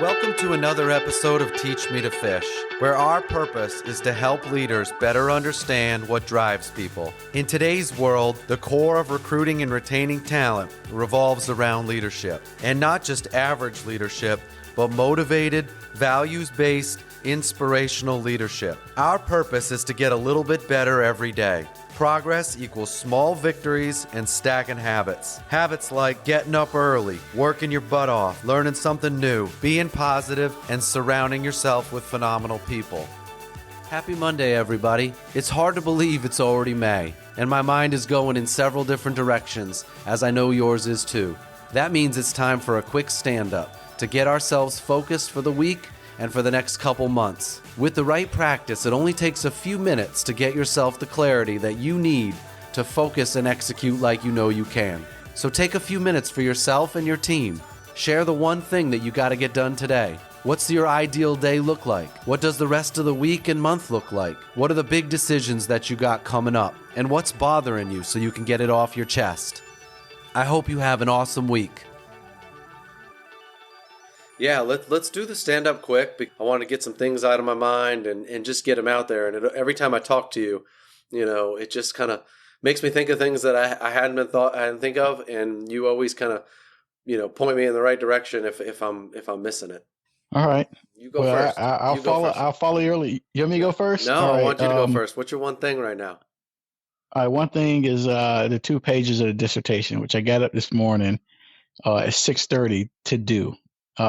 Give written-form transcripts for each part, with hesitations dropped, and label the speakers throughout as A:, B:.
A: Welcome to another episode of Teach Me to Fish, where our purpose is to help leaders better understand what drives people. In today's world, the core of recruiting and retaining talent revolves around leadership. And not just average leadership, but motivated, values-based, inspirational leadership. Our purpose is to get a little bit better every day. Progress equals small victories and stacking habits. Habits like getting up early, working your butt off, learning something new, being positive, and surrounding yourself with phenomenal people. Happy Monday, everybody. It's hard to believe it's already May, and my mind is going in several different directions, as I know yours is too. That means it's time for a quick stand-up to get ourselves focused for the week and for the next couple months. With the right practice, it only takes a few minutes to get yourself the clarity that you need to focus and execute like you know you can. So take a few minutes for yourself and your team. Share the one thing that you got to get done today. What's your ideal day look like? What does the rest of the week and month look like? What are the big decisions that you got coming up? And what's bothering you so you can get it off your chest? I hope you have an awesome week. Yeah, let's do the stand-up quick. I want to get some things out of my mind and just get them out there. And every time I talk to you, it just kind of makes me think of things that I hadn't think of, and you always kind of, point me in the right direction if I'm missing it.
B: All right.
A: You go first.
B: I'll follow you early. You want me to go first?
A: No,
B: all
A: I
B: right,
A: want you to go first. What's your one thing right now?
B: All right. One thing is the 2 pages of the dissertation, which I got up this morning at 6:30 to do.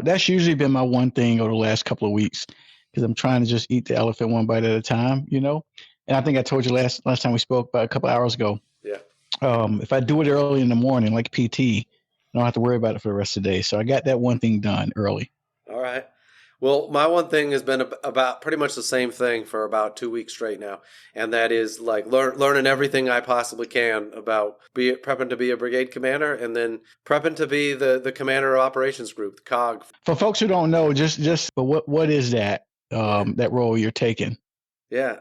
B: That's usually been my one thing over the last couple of weeks because I'm trying to just eat the elephant one bite at a time, And I think I told you last time we spoke about a couple of hours ago.
A: Yeah.
B: If I do it early in the morning, like PT, I don't have to worry about it for the rest of the day. So I got that one thing done early.
A: All right. Well, my one thing has been about pretty much the same thing for about 2 weeks straight now, and that is like learning everything I possibly can about prepping to be a brigade commander, and then prepping to be the commander of operations group, the COG.
B: For folks who don't know, but what is that that role you're taking?
A: Yeah.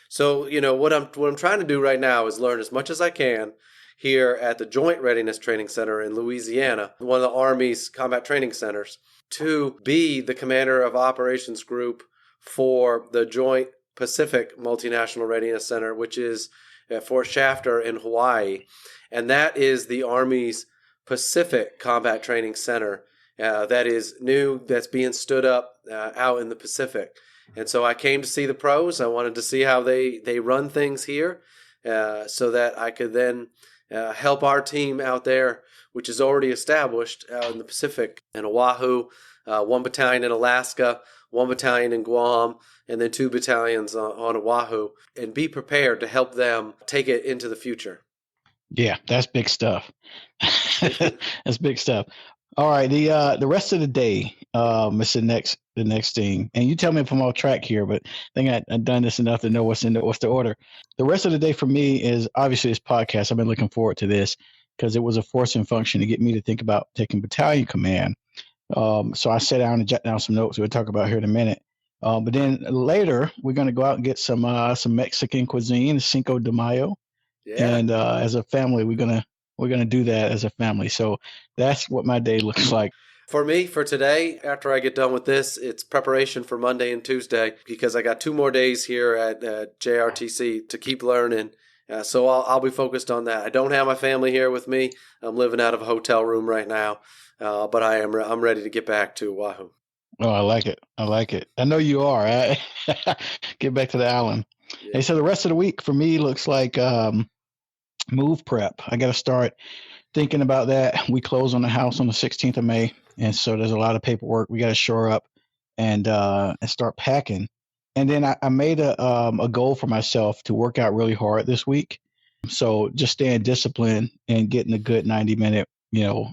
A: So what I'm trying to do right now is learn as much as I can here at the Joint Readiness Training Center in Louisiana, one of the Army's combat training centers, to be the commander of operations group for the Joint Pacific Multinational Readiness Center, which is at Fort Shafter in Hawaii. And that is the Army's Pacific Combat Training Center that is new, that's being stood up out in the Pacific. And so I came to see the pros. I wanted to see how they run things here so that I could then help our team out there, which is already established out in the Pacific, in Oahu, 1 battalion in Alaska, 1 battalion in Guam, and then 2 battalions on Oahu, and be prepared to help them take it into the future.
B: Yeah, that's big stuff. That's big stuff. All right, the rest of the day is the next thing, and you tell me if I'm off track here, but I think I've done this enough to know what's the order. The rest of the day for me is obviously this podcast. I've been looking forward to this because it was a forcing function to get me to think about taking battalion command. So I sat down and jot down some notes we'll talk about here in a minute. But then later we're going to go out and get some Mexican cuisine, Cinco de Mayo, and as a family we're gonna do that as a family. So that's what my day looks like.
A: For me, for today, after I get done with this, it's preparation for Monday and Tuesday because I got 2 more days here at JRTC to keep learning. So I'll be focused on that. I don't have my family here with me. I'm living out of a hotel room right now, but I'm ready to get back to Oahu.
B: Oh, I like it. I know you are. Get back to the island. Yeah. Hey, so the rest of the week for me looks like move prep. I got to start thinking about that. We close on the house on the 16th of May, and so there's a lot of paperwork we got to shore up and start packing. And then I made a goal for myself to work out really hard this week. So just staying disciplined and getting a good 90-minute,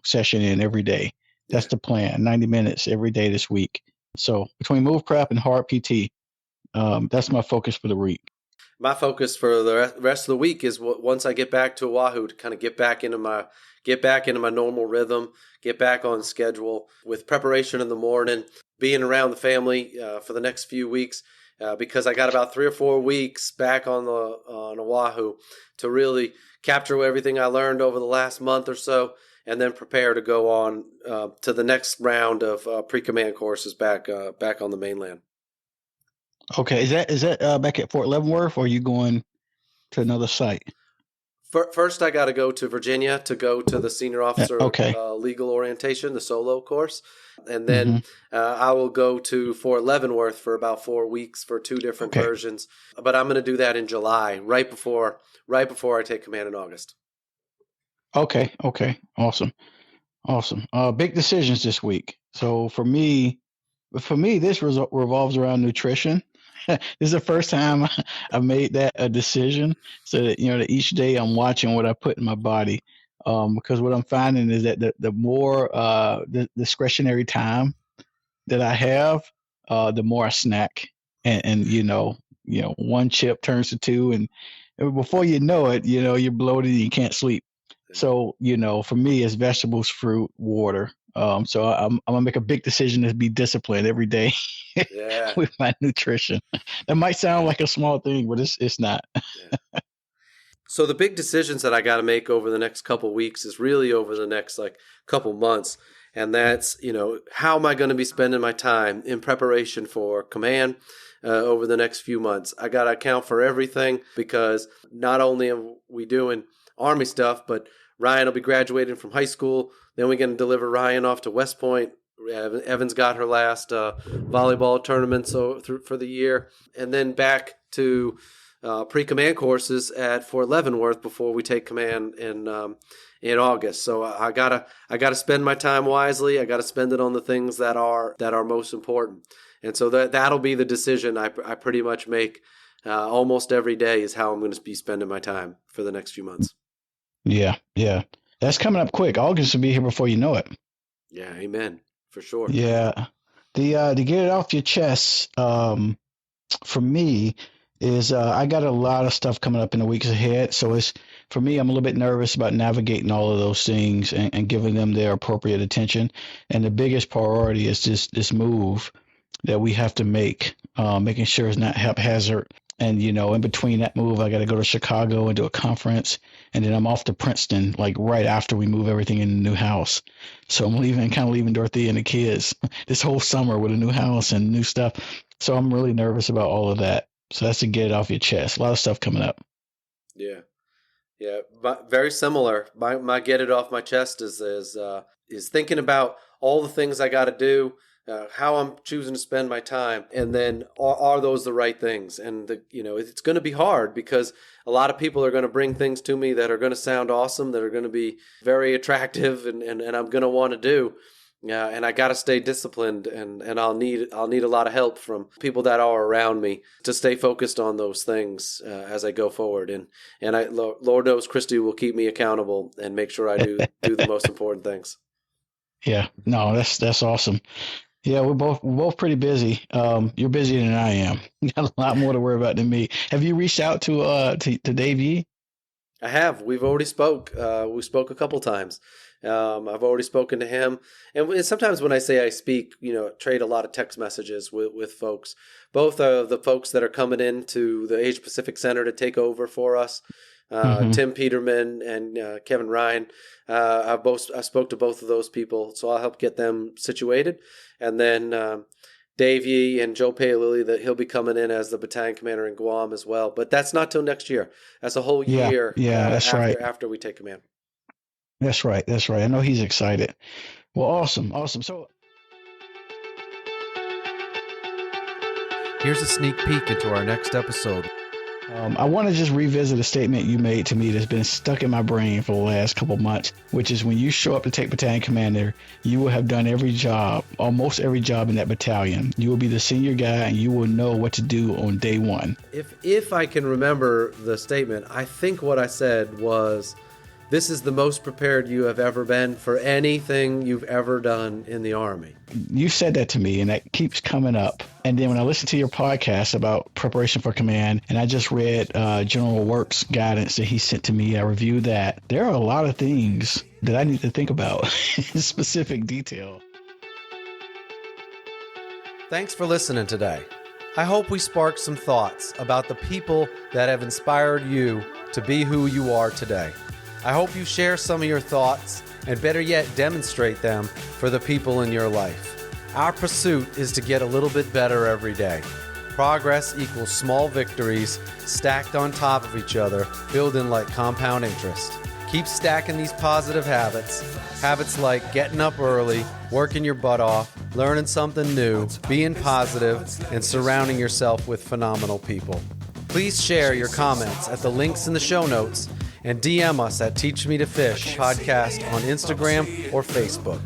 B: session in every day. That's the plan, 90 minutes every day this week. So between move prep and hard PT, that's my focus for the week.
A: My focus for the rest of the week is once I get back to Oahu to kind of get back into my normal rhythm, get back on schedule with preparation in the morning, being around the family for the next few weeks. Because I got about 3 or 4 weeks back on Oahu to really capture everything I learned over the last month or so and then prepare to go on to the next round of pre-command courses back on the mainland.
B: Okay, is that back at Fort Leavenworth, or are you going to another site?
A: First, I got to go to Virginia to go to the senior officer
B: Okay.
A: legal orientation, the solo course. And then I will go to Fort Leavenworth for about 4 weeks for 2 different versions. But I'm going to do that in July, right before I take command in August.
B: Okay. Awesome. Big decisions this week. So for me, this revolves around nutrition. This is the first time I made that a decision, so that that each day I'm watching what I put in my body, because what I'm finding is that the more the discretionary time that I have, the more I snack, and one chip turns to two, and before you know it, you're bloated and you can't sleep. So for me, it's vegetables, fruit, water. So I'm gonna make a big decision to be disciplined every day with my nutrition. That might sound like a small thing, but it's not.
A: Yeah. So the big decisions that I got to make over the next couple weeks is really over the next couple months. And that's, how am I going to be spending my time in preparation for command over the next few months? I got to account for everything, because not only are we doing Army stuff, but Ryan will be graduating from high school. Then we're going to deliver Ryan off to West Point. Evan's got her last volleyball tournament for the year. And then back to pre-command courses at Fort Leavenworth before we take command in August. So I gotta spend my time wisely. I gotta spend it on the things that are most important. And so that'll be the decision I pretty much make almost every day, is how I'm going to be spending my time for the next few months.
B: Yeah. That's coming up quick. August will be here before you know it.
A: Yeah, amen. For sure.
B: Yeah. To get it off your chest, for me, is I got a lot of stuff coming up in the weeks ahead. So for me, I'm a little bit nervous about navigating all of those things and giving them their appropriate attention. And the biggest priority is this move that we have to make, making sure it's not haphazard. And, in between that move, I got to go to Chicago and do a conference. And then I'm off to Princeton, right after we move everything in the new house. So I'm leaving Dorothea and the kids this whole summer with a new house and new stuff. So I'm really nervous about all of that. So that's to get it off your chest. A lot of stuff coming up.
A: Yeah. But very similar. My get it off my chest is thinking about all the things I got to do, how I'm choosing to spend my time, and then are those the right things? And it's going to be hard, because a lot of people are going to bring things to me that are going to sound awesome, that are going to be very attractive, and I'm going to want to do. Yeah, and I got to stay disciplined, and I'll need a lot of help from people that are around me to stay focused on those things as I go forward. And Lord knows Christy will keep me accountable and make sure I do the most important things. Yeah,
B: no, that's awesome. Yeah, we're both pretty busy. You're busier than I am. You got a lot more to worry about than me. Have you reached out to Dave Yee?
A: I have. We've already spoke. We spoke a couple times. I've already spoken to him. And sometimes when I say I speak, trade a lot of text messages with folks. Both of the folks that are coming into the Asia Pacific Center to take over for us, Tim Peterman and Kevin Ryan. I spoke to both of those people, so I'll help get them situated. And then Dave Yee and Joe Paolilli, that he'll be coming in as the battalion commander in Guam as well. But that's not till next year. That's a whole year.
B: Yeah, that's right.
A: After we take command.
B: That's right. I know he's excited. Well, awesome. So
A: here's a sneak peek into our next episode.
B: I want to just revisit a statement you made to me that's been stuck in my brain for the last couple months, which is when you show up to take battalion commander, you will have done every job, almost every job in that battalion. You will be the senior guy, and you will know what to do on day one. If
A: I can remember the statement, I think what I said was, this is the most prepared you have ever been for anything you've ever done in the Army.
B: You said that to me, and that keeps coming up. And then when I listen to your podcast about preparation for command, and I just read General Works guidance that he sent to me, I reviewed that. There are a lot of things that I need to think about in specific detail.
A: Thanks for listening today. I hope we sparked some thoughts about the people that have inspired you to be who you are today. I hope you share some of your thoughts and better yet, demonstrate them for the people in your life. Our pursuit is to get a little bit better every day. Progress equals small victories stacked on top of each other, building like compound interest. Keep stacking these positive habits. Habits like getting up early, working your butt off, learning something new, being positive, and surrounding yourself with phenomenal people. Please share your comments at the links in the show notes and DM us at Teach Me to Fish podcast on Instagram or Facebook.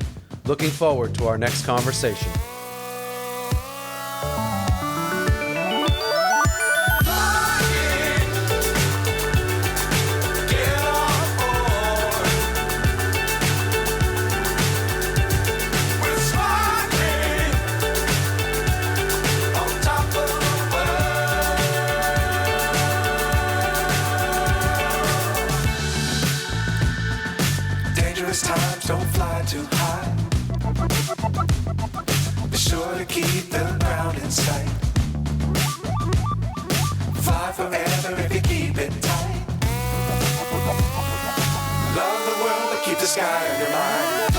A: Looking forward to our next conversation.
C: Times don't fly too high. Be sure to keep the ground in sight. Fly forever if you keep it tight. Love the world, but keep the sky on your mind.